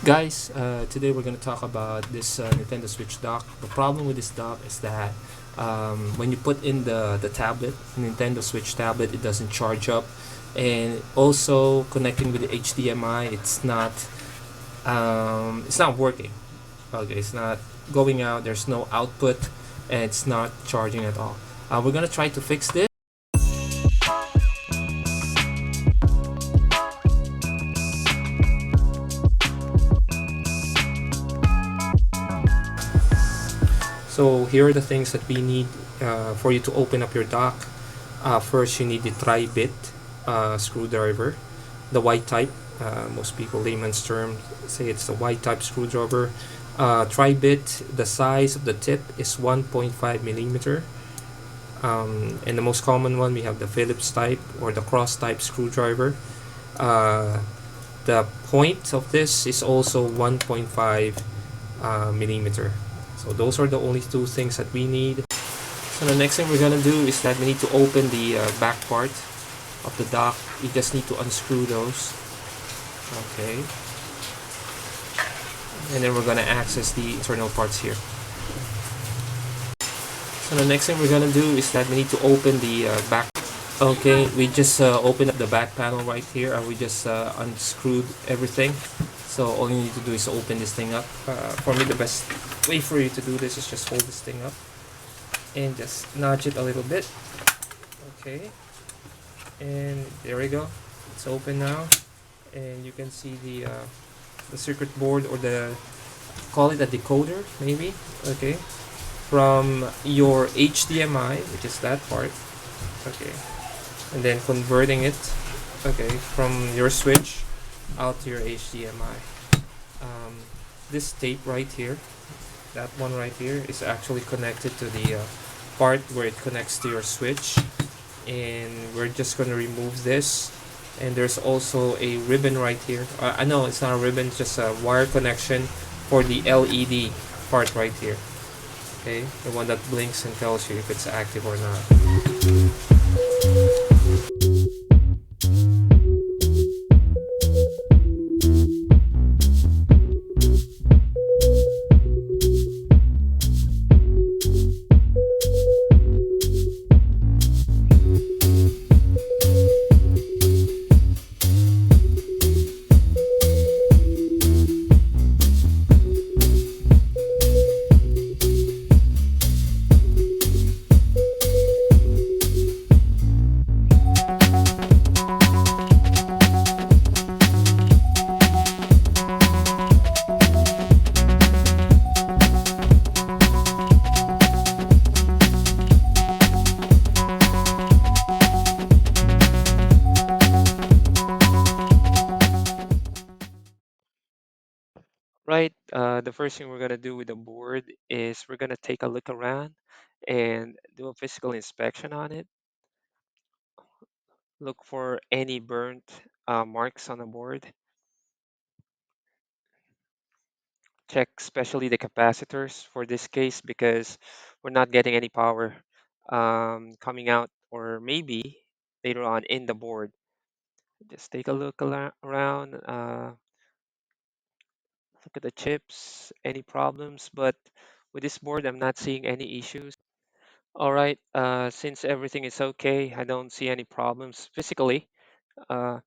Guys, today we're going to talk about this Nintendo Switch dock. The problem with this dock is that when you put in the tablet, Nintendo Switch tablet, it doesn't charge up. And also connecting with the HDMI, it's not working. Okay, it's not going out, there's no output, and it's not charging at all. We're going to try to fix this. So here are the things that we need for you to open up your dock. First, you need the Tribit screwdriver, the white type. Most people, layman's term, say it's the white type screwdriver. Tribit, the size of the tip is 1.5 millimeter. And the most common one, we have the Phillips type or the cross type screwdriver. The point of this is also 1.5 millimeter. So those are the only two things that we need. So the next thing we're gonna do is that we need to open the back part of the dock. You just need to unscrew those. Okay. And then we're gonna access the internal parts here. So the next thing we're gonna do is that we need to open the back. Okay, we just opened up the back panel right here, and we just unscrewed everything. So all you need to do is open this thing up. For me, the best way for you to do this is just hold this thing up and just nudge it a little bit. Okay, and there we go. It's open now, and you can see the circuit board, or call it a decoder maybe. Okay, from your HDMI, which is that part. Okay, and then converting it. Okay, from your switch out to your HDMI. This tape right here, that one right here, is actually connected to the part where it connects to your switch, and we're just going to remove this. And there's also a ribbon right here. I know it's not a ribbon, it's just a wire connection for the LED part right here. Okay, the one that blinks and tells you if it's active or not. Right, the first thing we're gonna do with the board is we're gonna take a look around and do a physical inspection on it. Look for any burnt marks on the board. Check especially the capacitors for this case, because we're not getting any power coming out, or maybe later on in the board. Just take a look around, look at the chips, any problems. But with this board, I'm not seeing any issues. All right, since everything is okay, I don't see any problems physically uh,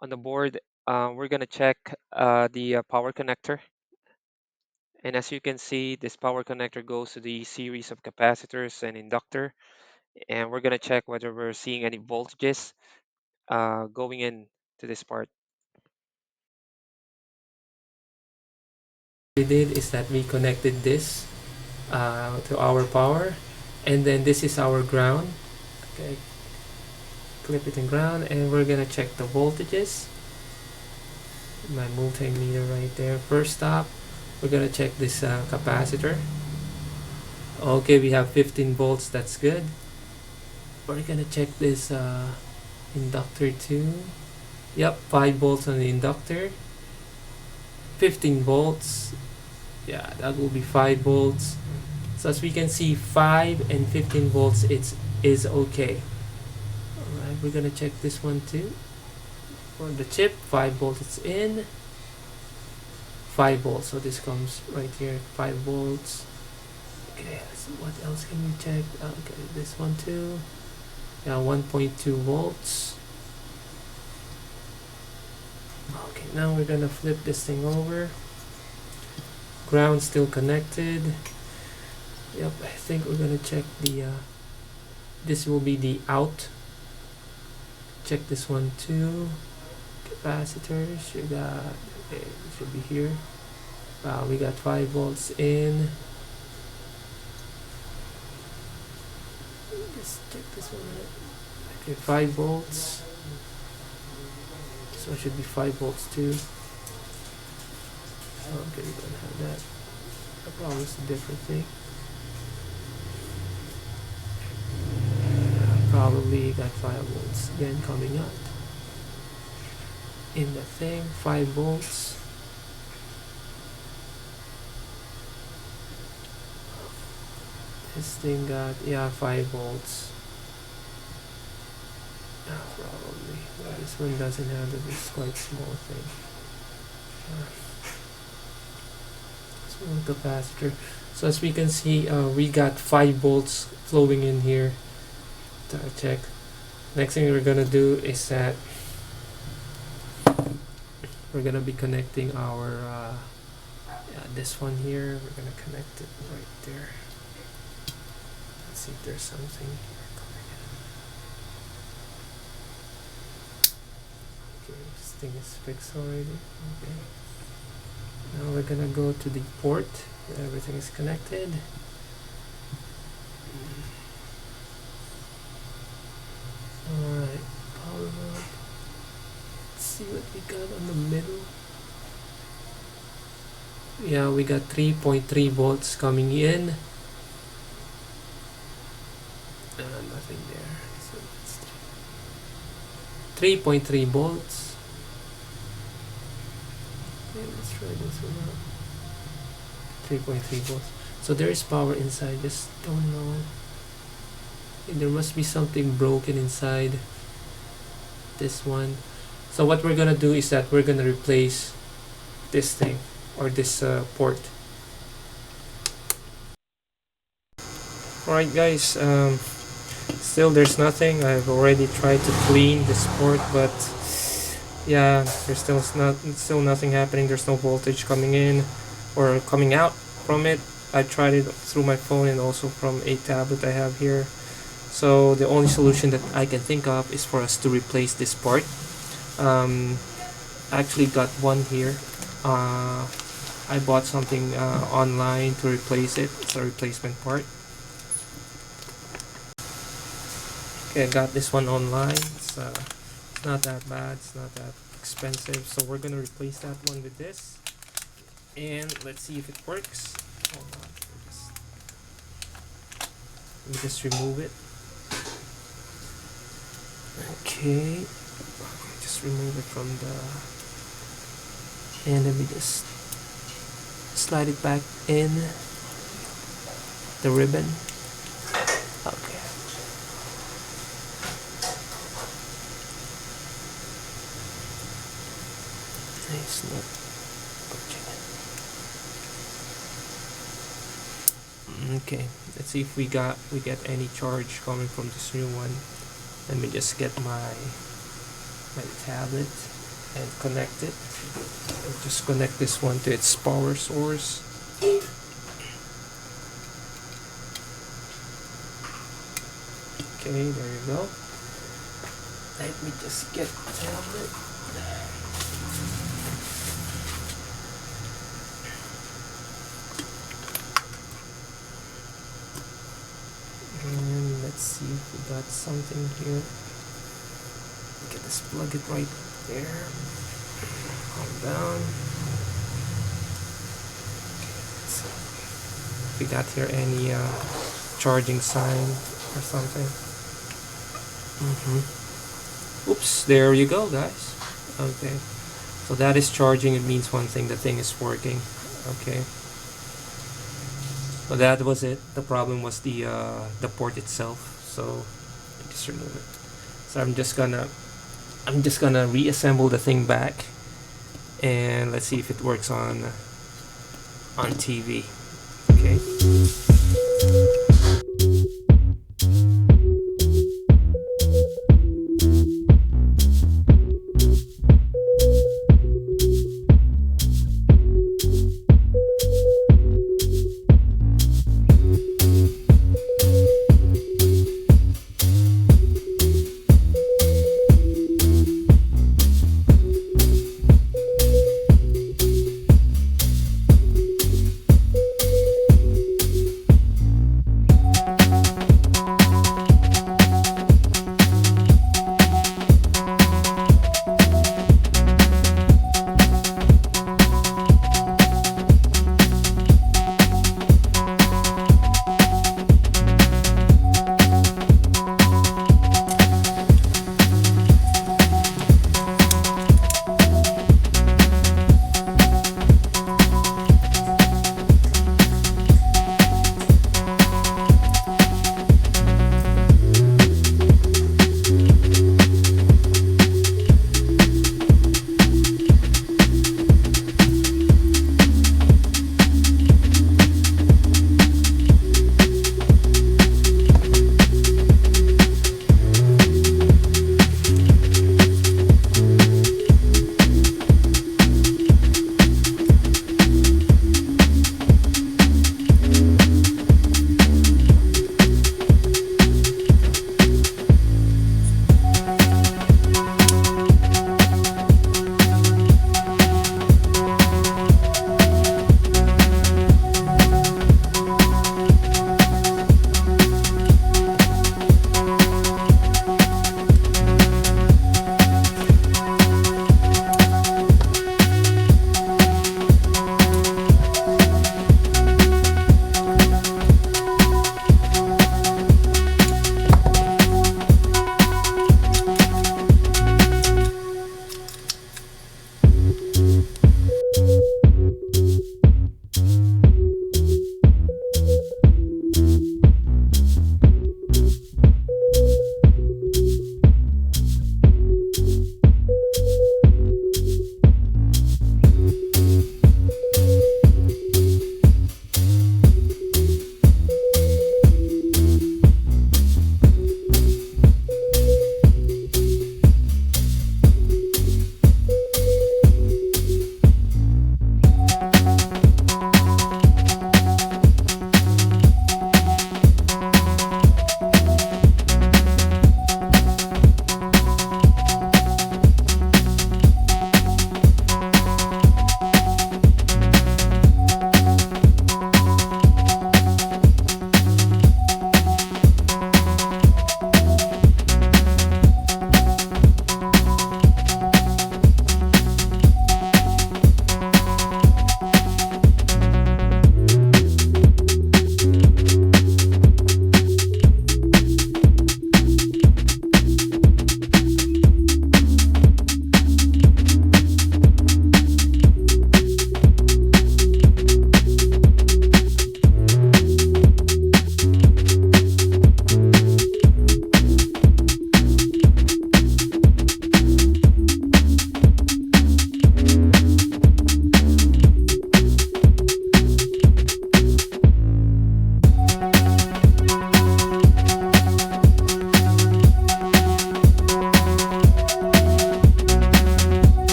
on the board. We're gonna check the power connector. And as you can see, this power connector goes to the series of capacitors and inductor. And we're gonna check whether we're seeing any voltages going in to this part. What we did is that we connected this to our power, and then this is our ground. Okay, clip it in ground, and we're gonna check the voltages. My multimeter right there. First stop, we're gonna check this capacitor. Okay, we have 15 volts, that's good. We're gonna check this inductor too. Yep, 5 volts on the inductor, 15 volts. Yeah, that will be 5 volts. So as we can see, 5 and 15 volts is okay. Alright, we're gonna check this one too. For the chip, 5 volts in. 5 volts. So this comes right here, 5 volts. Okay, so what else can we check? Okay, this one too. Yeah, 1.2 volts. Okay, now we're gonna flip this thing over. Ground still connected. Yep, I think we're gonna check the this will be the out. Check this one too. Capacitors, you got, okay, it should be here. We got 5 volts in. Just check this one out. Okay, 5 volts. So it should be 5 volts too. Okay, we don't have that. That probably is a different thing. Probably got 5 volts again coming up in the thing. 5 volts. This thing got, yeah, 5 volts. Probably. Well, this one doesn't have it. It's quite small thing. Small capacitor. So as we can see, we got 5 volts flowing in here. Check. Next thing we're gonna do is that we're gonna be connecting our this one here. We're gonna connect it right there. Let's see if there's something here. Okay, this thing is fixed already. Okay. Now we're gonna go to the port. Everything is connected. Alright, power up. Let's see what we got on the middle. Yeah, we got 3.3 volts coming in. Nothing there. So it's 3.3 volts. Okay, let's try this one out. 3.3 volts. So there is power inside, just don't know. There must be something broken inside this one. So what we're gonna do is that we're gonna replace this thing or this port. Alright guys, still there's nothing. I've already tried to clean this port, but yeah, there's still nothing happening. There's no voltage coming in or coming out from it. I tried it through my phone and also from a tablet I have here. So the only solution that I can think of is for us to replace this part. I actually got one here. I bought something online to replace it. It's a replacement part. Okay, I got this one online. It's not that bad. It's not that expensive. So we're gonna replace that one with this, and let's see if it works. Hold on. Let me just remove it. Okay, just remove it from the, and let me just slide it back in the ribbon. Okay. It's not working. Okay, let's see if we get any charge coming from this new one. Let me just get my tablet and connect it. I'll just connect this one to its power source. Okay, there you go. Let me just get the tablet. And let's see if we got something here. Okay, let's plug it right there. Calm down. Okay, so if we got here any charging sign or something. Oops, there you go, guys. Okay, so that is charging. It means one thing, the thing is working. Okay, so that was it. The problem was the port itself. So just remove it. So I'm just gonna reassemble the thing back, and let's see if it works on TV. Okay.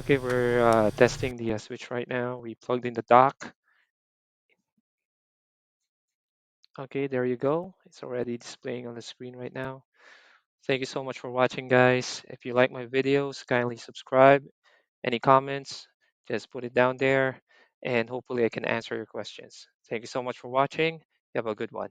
Okay, we're testing the switch right now. We plugged in the dock. Okay, there you go. It's already displaying on the screen right now. Thank you so much for watching, guys. If you like my videos, kindly subscribe. Any comments, just put it down there, and hopefully I can answer your questions. Thank you so much for watching. You have a good one.